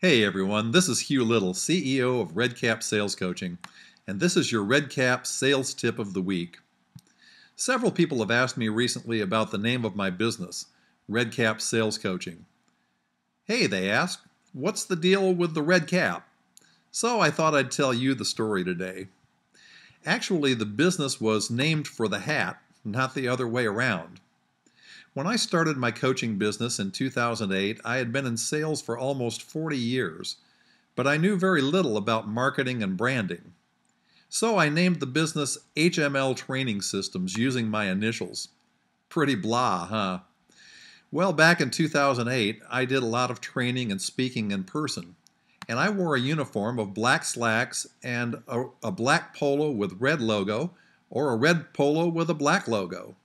Hey everyone, this is Hugh Little, CEO of RedCap Sales Coaching, and this is your RedCap Sales Tip of the Week. Several people have asked me recently about the name of my business, RedCap Sales Coaching. Hey, they ask, what's the deal with the red cap? So I thought I'd tell you the story today. Actually, the business was named for the hat, not the other way around. When I started my coaching business in 2008, I had been in sales for almost 40 years, but I knew very little about marketing and branding. So I named the business HML Training Systems using my initials. Pretty blah, huh? Well, back in 2008, I did a lot of training and speaking in person, and I wore a uniform of black slacks and a black polo with red logo, or a red polo with a black logo.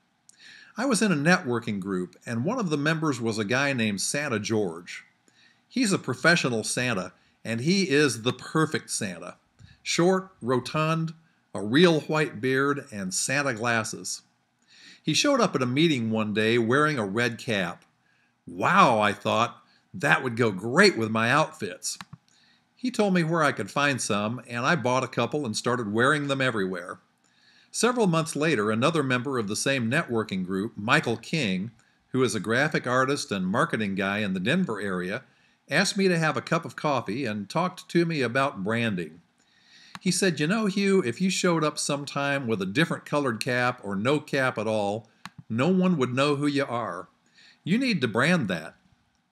I was in a networking group, and one of the members was a guy named Santa George. He's a professional Santa, and he is the perfect Santa. Short, rotund, a real white beard, and Santa glasses. He showed up at a meeting one day wearing a red cap. Wow, I thought, that would go great with my outfits. He told me where I could find some, and I bought a couple and started wearing them everywhere. Several months later, another member of the same networking group, Michael King, who is a graphic artist and marketing guy in the Denver area, asked me to have a cup of coffee and talked to me about branding. He said, "You know, Hugh, if you showed up sometime with a different colored cap or no cap at all, no one would know who you are. You need to brand that.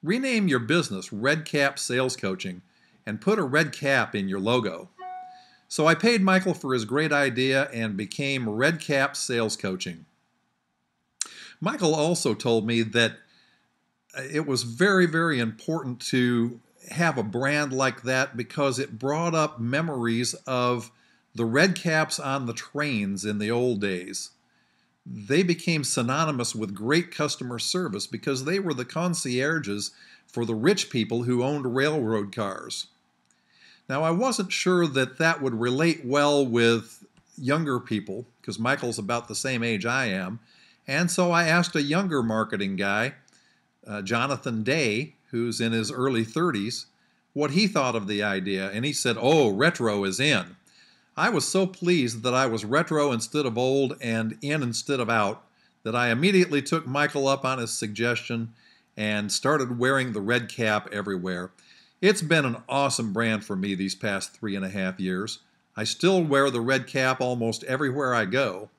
Rename your business Red Cap Sales Coaching and put a red cap in your logo." So I paid Michael for his great idea and became Red Cap Sales Coaching. Michael also told me that it was very, very important to have a brand like that because it brought up memories of the red caps on the trains in the old days. They became synonymous with great customer service because they were the concierges for the rich people who owned railroad cars. Now, I wasn't sure that that would relate well with younger people, because Michael's about the same age I am, and so I asked a younger marketing guy, Jonathan Day, who's in his early 30s, what he thought of the idea, and he said, "Oh, retro is in." I was so pleased that I was retro instead of old and in instead of out that I immediately took Michael up on his suggestion and started wearing the red cap everywhere. It's been an awesome brand for me these past 3.5 years. I still wear the red cap almost everywhere I go,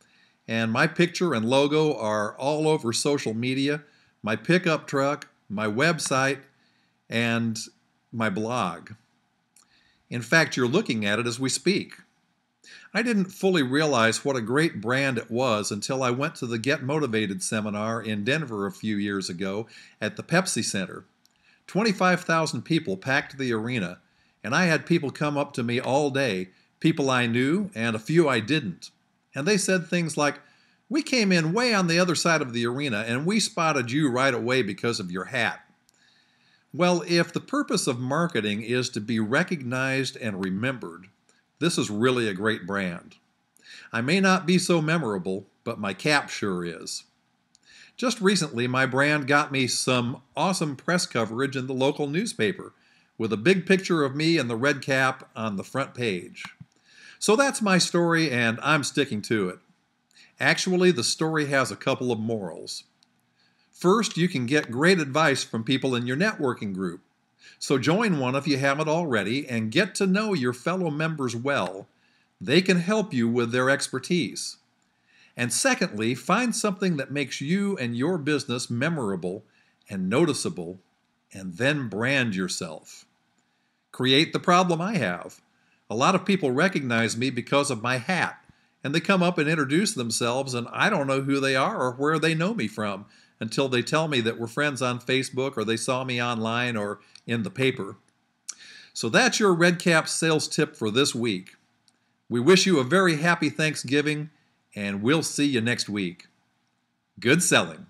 and my picture and logo are all over social media, my pickup truck, my website, and my blog. In fact, you're looking at it as we speak. I didn't fully realize what a great brand it was until I went to the Get Motivated seminar in Denver a few years ago at the Pepsi Center. 25,000 people packed the arena, and I had people come up to me all day, people I knew and a few I didn't. And they said things like, "We came in way on the other side of the arena and we spotted you right away because of your hat." Well, if the purpose of marketing is to be recognized and remembered, this is really a great brand. I may not be so memorable, but my cap sure is. Just recently, my brand got me some awesome press coverage in the local newspaper with a big picture of me and the red cap on the front page. So that's my story, and I'm sticking to it. Actually, the story has a couple of morals. First, you can get great advice from people in your networking group. So join one if you haven't already and get to know your fellow members well. They can help you with their expertise. And secondly, find something that makes you and your business memorable and noticeable, and then brand yourself. Create the problem I have. A lot of people recognize me because of my hat, and they come up and introduce themselves, and I don't know who they are or where they know me from until they tell me that we're friends on Facebook or they saw me online or in the paper. So that's your Red Cap sales tip for this week. We wish you a very happy Thanksgiving, and we'll see you next week. Good selling.